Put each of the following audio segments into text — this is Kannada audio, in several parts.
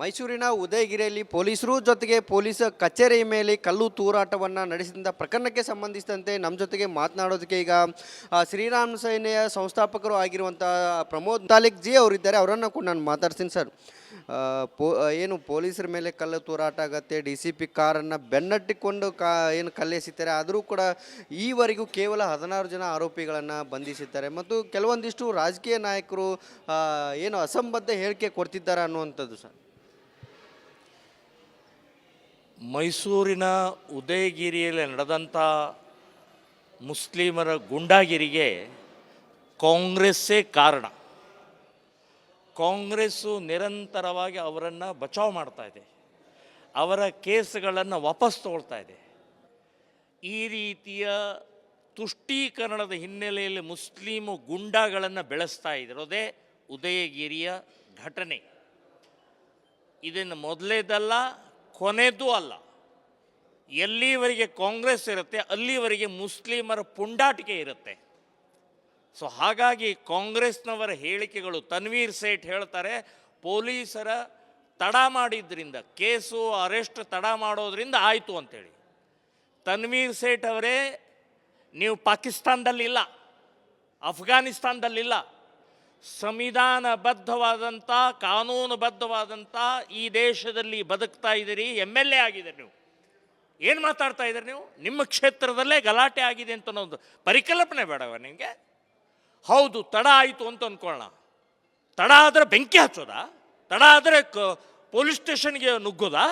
ಮೈಸೂರಿನ ಉದಯಗಿರಿಯಲ್ಲಿ ಪೊಲೀಸರು ಜೊತೆಗೆ ಪೊಲೀಸ್ ಕಚೇರಿ ಮೇಲೆ ಕಲ್ಲು ತೂರಾಟವನ್ನು ನಡೆಸಿದ ಪ್ರಕರಣಕ್ಕೆ ಸಂಬಂಧಿಸಿದಂತೆ ನಮ್ಮ ಜೊತೆಗೆ ಮಾತನಾಡೋದಕ್ಕೆ ಈಗ ಶ್ರೀರಾಮ್ ಸೇನೆಯ ಸಂಸ್ಥಾಪಕರು ಆಗಿರುವಂಥ ಪ್ರಮೋದ್ ತಾಲಿಕ್ ಜಿ ಅವರಿದ್ದಾರೆ. ಅವರನ್ನು ಕೂಡ ನಾನು ಮಾತಾಡ್ತೀನಿ. ಸರ್, ಏನು ಪೊಲೀಸರ ಮೇಲೆ ಕಲ್ಲು ತೂರಾಟ ಆಗತ್ತೆ, DCP ಕಾರನ್ನು ಬೆನ್ನಟ್ಟಿಕೊಂಡು ಏನು ಕಲ್ಲೆಸಿತಾರೆ, ಆದರೂ ಕೂಡ ಈವರೆಗೂ ಕೇವಲ 16 ಜನ ಆರೋಪಿಗಳನ್ನು ಬಂಧಿಸಿದ್ದಾರೆ ಮತ್ತು ಕೆಲವೊಂದಿಷ್ಟು ರಾಜಕೀಯ ನಾಯಕರು ಏನು ಅಸಂಬದ್ಧ ಹೇಳಿಕೆ ಕೊಡ್ತಿದ್ದಾರೆ ಅನ್ನುವಂಥದ್ದು. ಸರ್, ಮೈಸೂರಿನ ಉದಯಗಿರಿಯಲ್ಲಿ ನಡೆದಂಥ ಮುಸ್ಲಿಮರ ಗುಂಡಾಗಿರಿಗೆ ಕಾಂಗ್ರೆಸ್ಸೇ ಕಾರಣ. ಕಾಂಗ್ರೆಸ್ಸು ನಿರಂತರವಾಗಿ ಅವರನ್ನು ಬಚಾವ್ ಮಾಡ್ತಾ ಇದೆ, ಅವರ ಕೇಸ್ಗಳನ್ನು ವಾಪಸ್ ತಗೊಳ್ತಾ ಇದೆ. ಈ ರೀತಿಯ ತುಷ್ಟೀಕರಣದ ಹಿನ್ನೆಲೆಯಲ್ಲಿ ಮುಸ್ಲಿಮು ಗುಂಡಾಗಳನ್ನು ಬೆಳೆಸ್ತಾ ಇರೋದೇ ಉದಯಗಿರಿಯ ಘಟನೆ. ಇದನ್ನು ಮೊದಲೇದಲ್ಲ, ಕೊನೆಯದೂ ಅಲ್ಲ. ಎಲ್ಲಿವರೆಗೆ ಕಾಂಗ್ರೆಸ್ ಇರುತ್ತೆ ಅಲ್ಲಿವರೆಗೆ ಮುಸ್ಲಿಮರ ಪುಂಡಾಟಿಕೆ ಇರುತ್ತೆ. ಸೊ ಹಾಗಾಗಿ ಕಾಂಗ್ರೆಸ್ನವರ ಹೇಳಿಕೆಗಳು, ತನ್ವೀರ್ ಸೇಠ್ ಹೇಳ್ತಾರೆ ಪೊಲೀಸರ ತಡ ಮಾಡಿದ್ರಿಂದ, ಕೇಸು ಅರೆಸ್ಟ್ ತಡ ಮಾಡೋದ್ರಿಂದ ಆಯಿತು ಅಂಥೇಳಿ. ತನ್ವೀರ್ ಸೇಠ್ ಅವರೇ, ನೀವು ಪಾಕಿಸ್ತಾನದಲ್ಲಿಲ್ಲ, ಅಫ್ಘಾನಿಸ್ತಾನದಲ್ಲಿಲ್ಲ, ಸಂವಿಧಾನಬದ್ಧವಾದಂಥ ಕಾನೂನುಬದ್ಧವಾದಂಥ ಈ ದೇಶದಲ್ಲಿ ಬದುಕ್ತಾ ಇದ್ದೀರಿ, MLA ಆಗಿದ್ದೀರಿ. ನೀವು ಏನು ಮಾತಾಡ್ತಾ ಇದ್ದೀರಿ? ನೀವು ನಿಮ್ಮ ಕ್ಷೇತ್ರದಲ್ಲೇ ಗಲಾಟೆ ಆಗಿದೆ ಅಂತ ಅನ್ನೋದು ಪರಿಕಲ್ಪನೆ ಬೇಡವ ನಿಮಗೆ? ಹೌದು, ತಡ ಆಯಿತು ಅಂತ ಅಂದ್ಕೊಳ್ಳೋಣ. ತಡ ಆದರೆ ಬೆಂಕಿ ಹಚ್ಚೋದಾ? ತಡ ಆದರೆ ಪೊಲೀಸ್ ಸ್ಟೇಷನ್ಗೆ ನುಗ್ಗೋದಾ?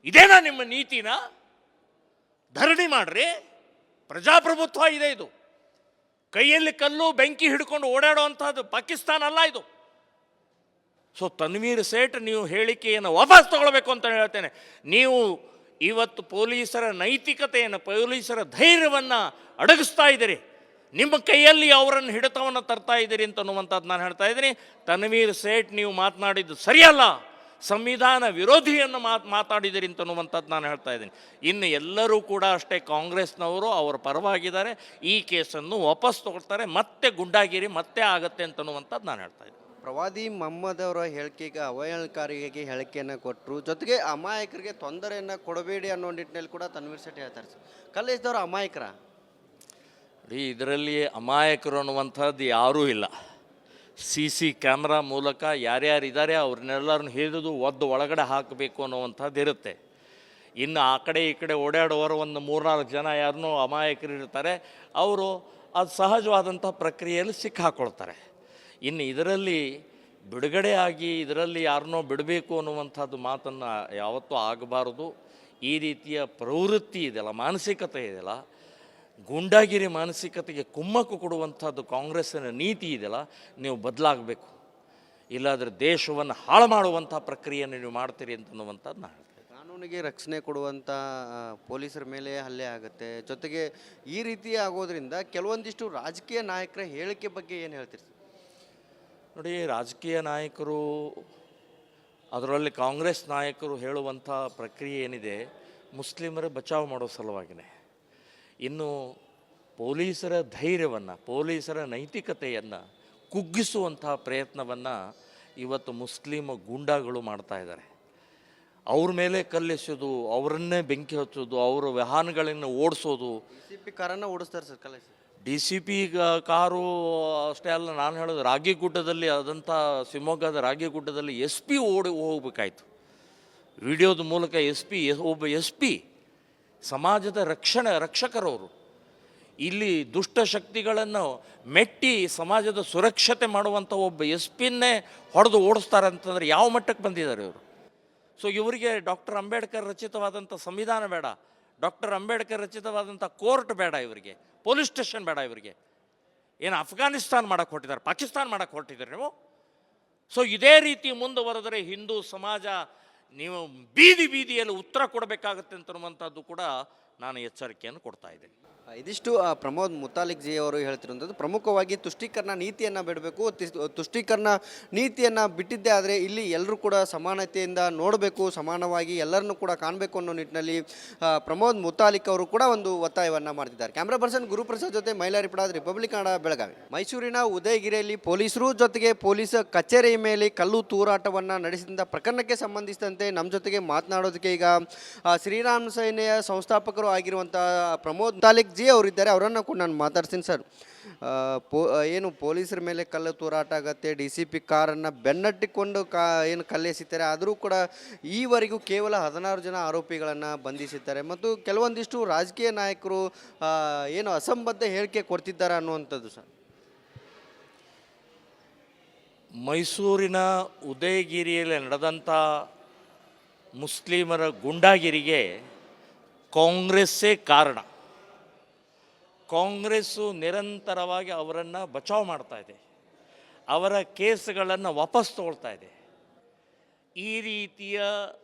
ಇದೇನಾ ನಿಮ್ಮ ನೀತಿನ? ಧರಣಿ ಮಾಡ್ರಿ, ಪ್ರಜಾಪ್ರಭುತ್ವ ಇದೆ. ಇದು ಕೈಯಲ್ಲಿ ಕಲ್ಲು ಬೆಂಕಿ ಹಿಡ್ಕೊಂಡು ಓಡಾಡುವಂಥದ್ದು ಪಾಕಿಸ್ತಾನ ಅಲ್ಲ ಇದು. ಸೊ ತನ್ವೀರ್ ಸೇಠ್, ನೀವು ಹೇಳಿಕೆಯನ್ನು ವಾಪಸ್ ತಗೊಳ್ಬೇಕು ಅಂತ ಹೇಳ್ತೇನೆ. ನೀವು ಇವತ್ತು ಪೊಲೀಸರ ನೈತಿಕತೆಯನ್ನು, ಪೊಲೀಸರ ಧೈರ್ಯವನ್ನು ಅಡಗಿಸ್ತಾ ಇದ್ದೀರಿ, ನಿಮ್ಮ ಕೈಯಲ್ಲಿ ಅವರನ್ನು ಹಿಡಿತವನ್ನು ತರ್ತಾ ಇದ್ದೀರಿ ಅಂತನ್ನುವಂಥದ್ದು ನಾನು ಹೇಳ್ತಾ ಇದ್ದೀನಿ. ತನ್ವೀರ್ ಸೇಠ್, ನೀವು ಮಾತನಾಡಿದ್ದು ಸರಿಯಲ್ಲ, ಸಂವಿಧಾನ ವಿರೋಧಿಯನ್ನು ಮಾತಾಡಿದಿರಿ ಅಂತನ್ನುವಂಥದ್ದು ನಾನು ಹೇಳ್ತಾ ಇದ್ದೀನಿ. ಇನ್ನು ಎಲ್ಲರೂ ಕೂಡ ಅಷ್ಟೇ, ಕಾಂಗ್ರೆಸ್ನವರು ಅವರ ಪರವಾಗಿದ್ದಾರೆ, ಈ ಕೇಸನ್ನು ವಾಪಸ್ ತಗೊಳ್ತಾರೆ, ಮತ್ತೆ ಗುಂಡಾಗಿರಿ ಮತ್ತೆ ಆಗತ್ತೆ ಅಂತನ್ನುವಂಥದ್ದು ನಾನು ಹೇಳ್ತಾ ಇದ್ದೀನಿ. ಪ್ರವಾದಿ ಮೊಹಮ್ಮದ್ ಅವರ ಹೇಳಿಕೆಗೆ ಅವಹೇಳನಕಾರಿಗೆ ಹೇಳಿಕೆಯನ್ನು ಕೊಟ್ಟರು, ಜೊತೆಗೆ ಅಮಾಯಕರಿಗೆ ತೊಂದರೆಯನ್ನು ಕೊಡಬೇಡಿ ಅನ್ನೋ ನಿಟ್ಟಿನಲ್ಲಿ ಕೂಡ ತನ್ವೀರ್ ಸೇಠ್ ಹೇಳ್ತಾರೆ. ಕಲ್ಲೆಸದವರು ಅಮಾಯಕರ? ಇದರಲ್ಲಿ ಅಮಾಯಕರು ಅನ್ನುವಂಥದ್ದು ಯಾರೂ ಇಲ್ಲ. CC ಕ್ಯಾಮ್ರಾ ಮೂಲಕ ಯಾರ್ಯಾರಿದ್ದಾರೆ ಅವ್ರನ್ನೆಲ್ಲರನ್ನು ಹಿಡಿದು ಒದ್ದು ಒಳಗಡೆ ಹಾಕಬೇಕು ಅನ್ನುವಂಥದ್ದು ಇರುತ್ತೆ. ಇನ್ನು ಆ ಕಡೆ ಈ ಕಡೆ ಓಡಾಡುವವರು ಒಂದು 3-4 ಜನ ಯಾರನ್ನೂ ಅಮಾಯಕರು ಇರ್ತಾರೆ, ಅವರು ಅದು ಸಹಜವಾದಂಥ ಪ್ರಕ್ರಿಯೆಯಲ್ಲಿ ಸಿಕ್ಕಾಕೊಳ್ತಾರೆ. ಇನ್ನು ಇದರಲ್ಲಿ ಬಿಡುಗಡೆ ಆಗಿ ಇದರಲ್ಲಿ ಯಾರನ್ನೋ ಬಿಡಬೇಕು ಅನ್ನುವಂಥದ್ದು ಮಾತನ್ನು ಯಾವತ್ತೂ ಆಗಬಾರದು. ಈ ರೀತಿಯ ಪ್ರವೃತ್ತಿ ಇದೆಯಲ್ಲ, ಮಾನಸಿಕತೆ ಇದೆಯಲ್ಲ, ಗೂಂಡಾಗಿರಿ ಮಾನಸಿಕತೆಗೆ ಕುಮ್ಮಕ್ಕು ಕೊಡುವಂಥದ್ದು ಕಾಂಗ್ರೆಸ್ಸಿನ ನೀತಿ ಇದೆಯಲ್ಲ, ನೀವು ಬದಲಾಗಬೇಕು. ಇಲ್ಲಾಂದರೆ ದೇಶವನ್ನು ಹಾಳು ಮಾಡುವಂಥ ಪ್ರಕ್ರಿಯೆಯನ್ನು ನೀವು ಮಾಡ್ತೀರಿ ಅಂತನ್ನುವಂಥದ್ದು ನಾನು ಹೇಳ್ತೇನೆ. ಕಾನೂನಿಗೆ ರಕ್ಷಣೆ ಕೊಡುವಂಥ ಪೊಲೀಸರ ಮೇಲೆ ಹಲ್ಲೆ ಆಗುತ್ತೆ. ಜೊತೆಗೆ ಈ ರೀತಿ ಆಗೋದ್ರಿಂದ ಕೆಲವೊಂದಿಷ್ಟು ರಾಜಕೀಯ ನಾಯಕರ ಹೇಳಿಕೆ ಬಗ್ಗೆ ಏನು ಹೇಳ್ತೀರಿ? ನೋಡಿ, ರಾಜಕೀಯ ನಾಯಕರು, ಅದರಲ್ಲಿ ಕಾಂಗ್ರೆಸ್ ನಾಯಕರು ಹೇಳುವಂಥ ಪ್ರಕ್ರಿಯೆ ಏನಿದೆ, ಮುಸ್ಲಿಮರ ಬಚಾವ್ ಮಾಡೋ ಸಲುವಾಗಿಯೇ. ಇನ್ನು ಪೊಲೀಸರ ಧೈರ್ಯವನ್ನು, ಪೊಲೀಸರ ನೈತಿಕತೆಯನ್ನು ಕುಗ್ಗಿಸುವಂಥ ಪ್ರಯತ್ನವನ್ನು ಇವತ್ತು ಮುಸ್ಲಿಂ ಗೂಂಡಾಗಳು ಮಾಡ್ತಾ ಇದ್ದಾರೆ. ಅವ್ರ ಮೇಲೆ ಕಲ್ಲೆಸೋದು, ಅವರನ್ನೇ ಬೆಂಕಿ ಹಚ್ಚೋದು, ಅವರ ವಾಹನಗಳನ್ನು ಓಡಿಸೋದು. DCP ಕಾರನ್ನು ಓಡಿಸ್ತಾರೆ ಸರ್, ಕಲ್ಲೆಸಿ. DCP ಕಾರು ಅಷ್ಟೇ ಅಲ್ಲ, ನಾನು ಹೇಳೋದು ರಾಗಿಗುಡ್ಡದಲ್ಲಿ, ಅದಂಥ ಶಿವಮೊಗ್ಗದ ರಾಗಿಗುಡ್ಡದಲ್ಲಿ SP ಹೋಗ್ಬೇಕಾಯ್ತು. ವಿಡಿಯೋದ ಮೂಲಕ ಒಬ್ಬ SP ಸಮಾಜದ ರಕ್ಷಕರವರು. ಇಲ್ಲಿ ದುಷ್ಟಶಕ್ತಿಗಳನ್ನು ಮೆಟ್ಟಿ ಸಮಾಜದ ಸುರಕ್ಷತೆ ಮಾಡುವಂಥ ಒಬ್ಬ SP-ನ್ನೇ ಹೊಡೆದು ಓಡಿಸ್ತಾರೆ ಅಂತಂದರೆ ಯಾವ ಮಟ್ಟಕ್ಕೆ ಬಂದಿದ್ದಾರೆ ಇವರು? ಸೊ ಇವರಿಗೆ ಡಾಕ್ಟರ್ ಅಂಬೇಡ್ಕರ್ ರಚಿತವಾದಂಥ ಸಂವಿಧಾನ ಬೇಡ, ಡಾಕ್ಟರ್ ಅಂಬೇಡ್ಕರ್ ರಚಿತವಾದಂಥ ಕೋರ್ಟ್ ಬೇಡ, ಇವರಿಗೆ ಪೊಲೀಸ್ ಸ್ಟೇಷನ್ ಬೇಡ. ಇವರಿಗೆ ಏನು ಅಫ್ಘಾನಿಸ್ತಾನ್ ಮಾಡೋಕ್ಕೆ ಹೊರಟಿದ್ದಾರೆ, ಪಾಕಿಸ್ತಾನ ಮಾಡೋಕ್ಕೆ ಹೊರಟಿದ್ದಾರೆ ನೀವು? ಸೊ ಇದೇ ರೀತಿ ಮುಂದುವರೆದರೆ ಹಿಂದೂ ಸಮಾಜ ನೀವು ಬೀದಿಯಲ್ಲಿ ಉತ್ತರ ಕೊಡಬೇಕಾಗತ್ತೆ ಅಂತನ್ನುವಂಥದ್ದು ಕೂಡ ನಾನು ಎಚ್ಚರಿಕೆಯನ್ನು ಕೊಡ್ತಾ ಇದ್ದೀನಿ. ಇದಿಷ್ಟು ಪ್ರಮೋದ್ ಮುತಾಲಿಕ್ ಜಿ ಅವರು ಹೇಳ್ತಿರುವಂಥದ್ದು. ಪ್ರಮುಖವಾಗಿ ತುಷ್ಟೀಕರಣ ನೀತಿಯನ್ನು ಬಿಡಬೇಕು. ತುಷ್ಟೀಕರಣ ನೀತಿಯನ್ನು ಬಿಟ್ಟಿದ್ದೇ ಆದರೆ ಇಲ್ಲಿ ಎಲ್ಲರೂ ಕೂಡ ಸಮಾನತೆಯಿಂದ ನೋಡಬೇಕು, ಸಮಾನವಾಗಿ ಎಲ್ಲರನ್ನೂ ಕೂಡ ಕಾಣಬೇಕು ಅನ್ನೋ ನಿಟ್ಟಿನಲ್ಲಿ ಪ್ರಮೋದ್ ಮುತಾಲಿಕ್ ಅವರು ಕೂಡ ಒಂದು ಒತ್ತಾಯವನ್ನು ಮಾಡ್ತಿದ್ದಾರೆ. ಕ್ಯಾಮ್ರಾ ಪರ್ಸನ್ ಗುರುಪ್ರಸಾದ್ ಜೊತೆ ಮೈಲಾರಿ ಪಡಾದ್, ರಿಪಬ್ಲಿಕ್ ಕನ್ನಡ, ಬೆಳಗಾವಿ. ಮೈಸೂರಿನ ಉದಯಗಿರಿಯಲ್ಲಿ ಪೊಲೀಸರು ಜೊತೆಗೆ ಪೊಲೀಸ್ ಕಚೇರಿ ಮೇಲೆ ಕಲ್ಲು ತೂರಾಟವನ್ನು ನಡೆಸಿದ ಪ್ರಕರಣಕ್ಕೆ ಸಂಬಂಧಿಸಿದಂತೆ ನಮ್ಮ ಜೊತೆಗೆ ಮಾತನಾಡೋದಕ್ಕೆ ಈಗ ಶ್ರೀರಾಮ್ ಸೇನೆಯ ಸಂಸ್ಥಾಪಕರು ಆಗಿರುವಂಥ ಪ್ರಮೋದ್ ಮುತಾಲಿಕ್ ಜಿ ಅವರಿದ್ದಾರೆ. ಅವರನ್ನು ಕೂಡ ನಾನು ಮಾತಾಡ್ತೀನಿ. ಸರ್, ಏನು ಪೊಲೀಸರ ಮೇಲೆ ಕಲ್ಲು ತೂರಾಟ ಆಗತ್ತೆ, DCP ಕಾರನ್ನು ಬೆನ್ನಟ್ಟಿಕೊಂಡು ಏನು ಕಲ್ಲೆಸಿದ್ದಾರೆ, ಆದರೂ ಕೂಡ ಈವರೆಗೂ ಕೇವಲ 16 ಜನ ಆರೋಪಿಗಳನ್ನು ಬಂಧಿಸಿದ್ದಾರೆ ಮತ್ತು ಕೆಲವೊಂದಿಷ್ಟು ರಾಜಕೀಯ ನಾಯಕರು ಏನು ಅಸಂಬದ್ಧ ಹೇಳಿಕೆ ಕೊಡ್ತಿದ್ದಾರೆ ಅನ್ನುವಂಥದ್ದು. ಸರ್, ಮೈಸೂರಿನ ಉದಯಗಿರಿಯಲ್ಲಿ ನಡೆದಂಥ ಮುಸ್ಲಿಮರ ಗುಂಡಾಗಿರಿಗೆ ಕಾಂಗ್ರೆಸ್ಸೇ ಕಾರಣ. ಕಾಂಗ್ರೆಸ್ಸು ನಿರಂತರವಾಗಿ ಅವರನ್ನು ಬಚಾವ್ ಮಾಡ್ತಾ ಇದೆ, ಅವರ ಕೇಸ್ಗಳನ್ನು ವಾಪಸ್ ತಗೊಳ್ತಾ ಇದೆ. ಈ ರೀತಿಯ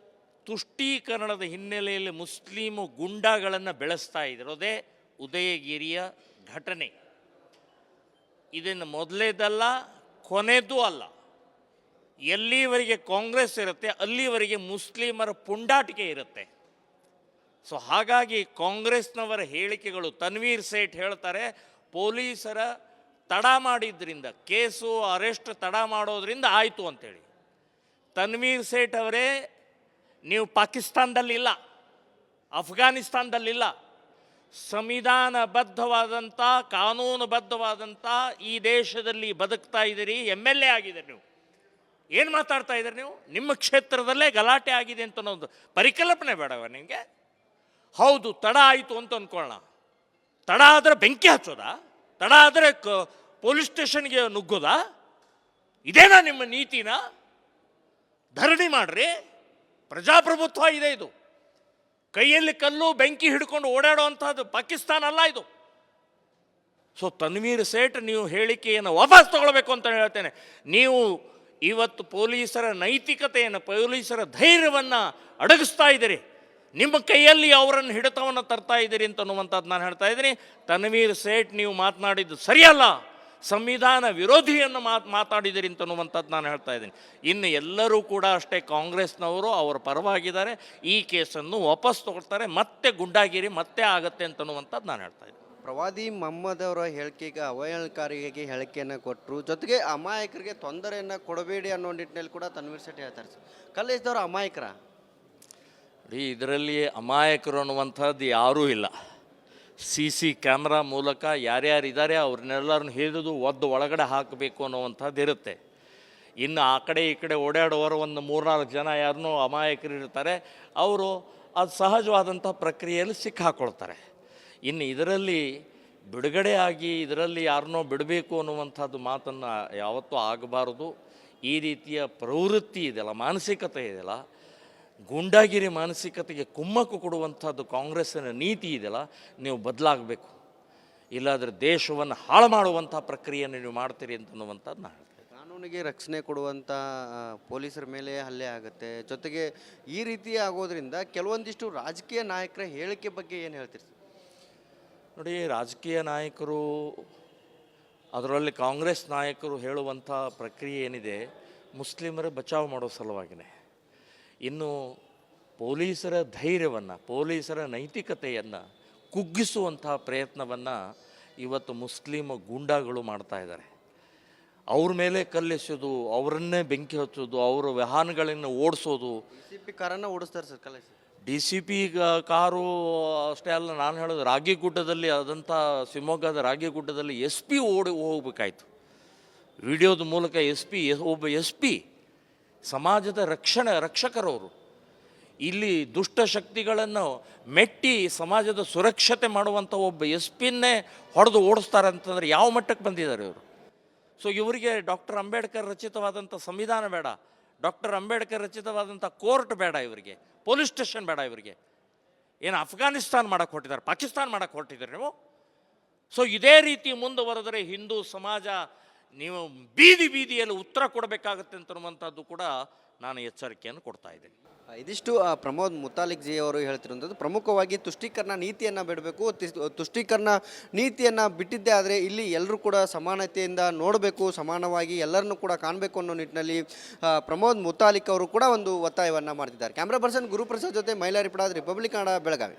ತುಷ್ಟೀಕರಣದ ಹಿನ್ನೆಲೆಯಲ್ಲಿ ಮುಸ್ಲಿಮು ಗುಂಡಾಗಳನ್ನು ಬೆಳೆಸ್ತಾ ಇರೋದೇ ಉದಯಗಿರಿಯ ಘಟನೆ. ಇದನ್ನು ಮೊದಲೇದಲ್ಲ, ಕೊನೆಯದೂ ಅಲ್ಲ. ಎಲ್ಲಿವರೆಗೆ ಕಾಂಗ್ರೆಸ್ ಇರುತ್ತೆ ಅಲ್ಲಿವರೆಗೆ ಮುಸ್ಲಿಮರ ಪುಂಡಾಟಿಕೆ ಇರುತ್ತೆ. ಸೊ ಹಾಗಾಗಿ ಕಾಂಗ್ರೆಸ್ನವರ ಹೇಳಿಕೆಗಳು, ತನ್ವೀರ್ ಸೇಠ್ ಹೇಳ್ತಾರೆ ಪೊಲೀಸರ ತಡ ಮಾಡಿದ್ರಿಂದ, ಕೇಸು ಅರೆಸ್ಟ್ ತಡ ಮಾಡೋದ್ರಿಂದ ಆಯಿತು ಅಂತೇಳಿ. ತನ್ವೀರ್ ಸೇಠ್ ಅವರೇ, ನೀವು ಪಾಕಿಸ್ತಾನದಲ್ಲಿಲ್ಲ, ಅಫ್ಘಾನಿಸ್ತಾನದಲ್ಲಿಲ್ಲ, ಸಂವಿಧಾನಬದ್ಧವಾದಂಥ ಕಾನೂನುಬದ್ಧವಾದಂಥ ಈ ದೇಶದಲ್ಲಿ ಬದುಕ್ತಾ ಇದ್ದೀರಿ, MLA ಆಗಿದ್ದೀರಿ. ನೀವು ಏನು ಮಾತಾಡ್ತಾ ಇದ್ದೀರಿ? ನೀವು ನಿಮ್ಮ ಕ್ಷೇತ್ರದಲ್ಲೇ ಗಲಾಟೆ ಆಗಿದೆ ಅಂತ ಅನ್ನೋದು ಪರಿಕಲ್ಪನೆ ಬೇಡವ ನಿಮಗೆ? ಹೌದು, ತಡ ಆಯಿತು ಅಂತ ಅಂದ್ಕೊಳ್ಳೋಣ. ತಡ ಆದರೆ ಬೆಂಕಿ ಹಚ್ಚೋದಾ? ತಡ ಆದರೆ ಪೊಲೀಸ್ ಸ್ಟೇಷನ್ಗೆ ನುಗ್ಗೋದಾ? ಇದೇನಾ ನಿಮ್ಮ ನೀತಿನ? ಧರಣಿ ಮಾಡ್ರಿ, ಪ್ರಜಾಪ್ರಭುತ್ವ ಇದೆ ಇದು. ಕೈಯಲ್ಲಿ ಕಲ್ಲು ಬೆಂಕಿ ಹಿಡ್ಕೊಂಡು ಓಡಾಡೋ ಅಂಥದ್ದು ಪಾಕಿಸ್ತಾನ ಅಲ್ಲ ಇದು. ಸೊ ತನ್ವೀರ್ ಸೇಠ್, ನೀವು ಹೇಳಿಕೆಯನ್ನು ವಾಪಸ್ ತಗೊಳ್ಬೇಕು ಅಂತ ಹೇಳ್ತೇನೆ. ನೀವು ಇವತ್ತು ಪೊಲೀಸರ ನೈತಿಕತೆಯನ್ನು, ಪೊಲೀಸರ ಧೈರ್ಯವನ್ನು ಅಡಗಿಸ್ತಾ ಇದ್ದೀರಿ. ನಿಮ್ಮ ಕೈಯಲ್ಲಿ ಅವರನ್ನು ಹಿಡಿತವನ್ನು ತರ್ತಾ ಇದ್ದೀರಿ ಅಂತ ಅನ್ನುವಂಥದ್ದು ನಾನು ಹೇಳ್ತಾ ಇದ್ದೀನಿ. ತನ್ವೀರ್ ಸೇಠ್, ನೀವು ಮಾತನಾಡಿದ್ದು ಸರಿಯಲ್ಲ, ಸಂವಿಧಾನ ವಿರೋಧಿಯನ್ನು ಮಾತಾಡಿದಿರಿ ಅಂತನ್ನುವಂಥದ್ದು ನಾನು ಹೇಳ್ತಾ ಇದ್ದೀನಿ. ಇನ್ನು ಎಲ್ಲರೂ ಕೂಡ ಅಷ್ಟೇ, ಕಾಂಗ್ರೆಸ್ನವರು ಅವರ ಪರವಾಗಿದ್ದಾರೆ. ಈ ಕೇಸನ್ನು ವಾಪಸ್ ತಗೊಳ್ತಾರೆ, ಮತ್ತೆ ಗುಂಡಾಗಿರಿ ಮತ್ತೆ ಆಗತ್ತೆ ಅಂತನ್ನುವಂಥದ್ದು ನಾನು ಹೇಳ್ತಾ ಇದ್ದೀನಿ. ಪ್ರವಾದಿ ಮೊಹಮ್ಮದ್ ಅವರ ಹೇಳಿಕೆಗೆ ಅವಹೇಳನಕಾರಿಗೆ ಹೇಳಿಕೆಯನ್ನು ಕೊಟ್ಟರು, ಜೊತೆಗೆ ಅಮಾಯಕರಿಗೆ ತೊಂದರೆಯನ್ನು ಕೊಡಬೇಡಿ ಅನ್ನೋ ನಿಟ್ಟಿನಲ್ಲಿ ಕೂಡ ತನ್ವೀರ್ ಸೇಠ್ ಹೇಳ್ತಾರೆ. ಕಲ್ಲೆಸದವರು ಅಮಾಯಕರ? ಇದರಲ್ಲಿ ಅಮಾಯಕರು ಅನ್ನುವಂಥದ್ದು ಯಾರೂ ಇಲ್ಲ. CC ಕ್ಯಾಮ್ರಾ ಮೂಲಕ ಯಾರ್ಯಾರಿದ್ದಾರೆ ಅವ್ರನ್ನೆಲ್ಲರನ್ನು ಹಿಡಿದು ಒಳಗಡೆ ಹಾಕಬೇಕು ಅನ್ನುವಂಥದ್ದು ಇರುತ್ತೆ. ಇನ್ನು ಆ ಕಡೆ ಈ ಕಡೆ ಓಡಾಡುವವರು ಒಂದು 3-4 ಜನ ಯಾರನ್ನೂ ಅಮಾಯಕರು ಇರ್ತಾರೆ, ಅವರು ಅದು ಸಹಜವಾದಂಥ ಪ್ರಕ್ರಿಯೆಯಲ್ಲಿ ಸಿಕ್ಕಾಕೊಳ್ತಾರೆ. ಇನ್ನು ಇದರಲ್ಲಿ ಬಿಡುಗಡೆ ಆಗಿ ಇದರಲ್ಲಿ ಯಾರನ್ನೋ ಬಿಡಬೇಕು ಅನ್ನುವಂಥದ್ದು ಮಾತನ್ನು ಯಾವತ್ತೂ ಆಗಬಾರ್ದು. ಈ ರೀತಿಯ ಪ್ರವೃತ್ತಿ ಇದೆಯಲ್ಲ, ಮಾನಸಿಕತೆ ಇದೆಯಲ್ಲ, ಗೂಂಡಾಗಿರಿ ಮಾನಸಿಕತೆಗೆ ಕುಮ್ಮಕ್ಕು ಕೊಡುವಂಥದ್ದು ಕಾಂಗ್ರೆಸ್ಸಿನ ನೀತಿ ಇದೆಯಲ್ಲ, ನೀವು ಬದಲಾಗಬೇಕು. ಇಲ್ಲಾಂದರೆ ದೇಶವನ್ನು ಹಾಳು ಮಾಡುವಂಥ ಪ್ರಕ್ರಿಯೆಯನ್ನು ನೀವು ಮಾಡ್ತೀರಿ ಅಂತನ್ನುವಂಥದ್ದು ನಾನು ಹೇಳ್ತೇನೆ. ಕಾನೂನಿಗೆ ರಕ್ಷಣೆ ಕೊಡುವಂಥ ಪೊಲೀಸರ ಮೇಲೆ ಹಲ್ಲೆ ಆಗುತ್ತೆ. ಜೊತೆಗೆ ಈ ರೀತಿ ಆಗೋದ್ರಿಂದ ಕೆಲವೊಂದಿಷ್ಟು ರಾಜಕೀಯ ನಾಯಕರ ಹೇಳಿಕೆ ಬಗ್ಗೆ ಏನು ಹೇಳ್ತೀರಿ? ನೋಡಿ, ರಾಜಕೀಯ ನಾಯಕರು, ಅದರಲ್ಲಿ ಕಾಂಗ್ರೆಸ್ ನಾಯಕರು ಹೇಳುವಂಥ ಪ್ರಕ್ರಿಯೆ ಏನಿದೆ, ಮುಸ್ಲಿಮರ ಬಚಾವ್ ಮಾಡೋ ಸಲುವಾಗಿಯೇ. ಇನ್ನು ಪೊಲೀಸರ ಧೈರ್ಯವನ್ನು, ಪೊಲೀಸರ ನೈತಿಕತೆಯನ್ನು ಕುಗ್ಗಿಸುವಂಥ ಪ್ರಯತ್ನವನ್ನು ಇವತ್ತು ಮುಸ್ಲಿಂ ಗೂಂಡಾಗಳು ಮಾಡ್ತಾ ಇದ್ದಾರೆ. ಅವ್ರ ಮೇಲೆ ಕಲ್ಲೆಸೋದು, ಅವರನ್ನೇ ಬೆಂಕಿ ಹಚ್ಚೋದು, ಅವರ ವಾಹನಗಳನ್ನು ಓಡಿಸೋದು. DCP ಕಾರನ್ನು ಓಡಿಸ್ತಾರೆ ಸರ್, ಕಲ್ಲೆಸಿ. DCP ಕಾರು ಅಷ್ಟೇ ಅಲ್ಲ, ನಾನು ಹೇಳೋದು ರಾಗಿಗುಡ್ಡದಲ್ಲಿ, ಅದಂಥ ಶಿವಮೊಗ್ಗದ ರಾಗಿಗುಡ್ಡದಲ್ಲಿ SP ಹೋಗ್ಬೇಕಾಯ್ತು. ವಿಡಿಯೋದ ಮೂಲಕ ಒಬ್ಬ SP ಸಮಾಜದ ರಕ್ಷಕರವರು. ಇಲ್ಲಿ ದುಷ್ಟಶಕ್ತಿಗಳನ್ನು ಮೆಟ್ಟಿ ಸಮಾಜದ ಸುರಕ್ಷತೆ ಮಾಡುವಂಥ ಒಬ್ಬ SP-ನ್ನೇ ಹೊಡೆದು ಓಡಿಸ್ತಾರೆ ಅಂತಂದರೆ ಯಾವ ಮಟ್ಟಕ್ಕೆ ಬಂದಿದ್ದಾರೆ ಇವರು? ಸೊ ಇವರಿಗೆ ಡಾಕ್ಟರ್ ಅಂಬೇಡ್ಕರ್ ರಚಿತವಾದಂಥ ಸಂವಿಧಾನ ಬೇಡ, ಡಾಕ್ಟರ್ ಅಂಬೇಡ್ಕರ್ ರಚಿತವಾದಂಥ ಕೋರ್ಟ್ ಬೇಡ, ಇವರಿಗೆ ಪೊಲೀಸ್ ಸ್ಟೇಷನ್ ಬೇಡ. ಇವರಿಗೆ ಏನು ಅಫ್ಘಾನಿಸ್ತಾನ್ ಮಾಡೋಕ್ಕೆ ಹೊರಟಿದ್ದಾರೆ, ಪಾಕಿಸ್ತಾನ ಮಾಡೋಕ್ಕೆ ಹೊರಟಿದ್ದಾರೆ ನೀವು? ಸೊ ಇದೇ ರೀತಿ ಮುಂದುವರೆದರೆ ಹಿಂದೂ ಸಮಾಜ ನೀವು ಬೀದಿಯಲ್ಲಿ ಉತ್ತರ ಕೊಡಬೇಕಾಗತ್ತೆ ಅಂತನ್ನುವಂಥದ್ದು ಕೂಡ ನಾನು ಎಚ್ಚರಿಕೆಯನ್ನು ಕೊಡ್ತಾ ಇದ್ದೀನಿ. ಇದಿಷ್ಟು ಪ್ರಮೋದ್ ಮುತಾಲಿಕ್ ಜಿ ಅವರು ಹೇಳ್ತಿರುವಂಥದ್ದು. ಪ್ರಮುಖವಾಗಿ ತುಷ್ಟೀಕರಣ ನೀತಿಯನ್ನು ಬಿಡಬೇಕು. ತುಷ್ಟೀಕರಣ ನೀತಿಯನ್ನು ಬಿಟ್ಟಿದ್ದೇ ಆದರೆ ಇಲ್ಲಿ ಎಲ್ಲರೂ ಕೂಡ ಸಮಾನತೆಯಿಂದ ನೋಡಬೇಕು, ಸಮಾನವಾಗಿ ಎಲ್ಲರನ್ನೂ ಕೂಡ ಕಾಣಬೇಕು ಅನ್ನೋ ನಿಟ್ಟಿನಲ್ಲಿ ಪ್ರಮೋದ್ ಮುತಾಲಿಕ್ ಅವರು ಕೂಡ ಒಂದು ಒತ್ತಾಯವನ್ನು ಮಾಡ್ತಿದ್ದಾರೆ. ಕ್ಯಾಮ್ರಾ ಪರ್ಸನ್ ಗುರುಪ್ರಸಾದ್ ಜೊತೆ ಮೈಲಾರಿ ಪಡಾದ್, ರಿಪಬ್ಲಿಕ್ ಕನ್ನಡ, ಬೆಳಗಾವಿ.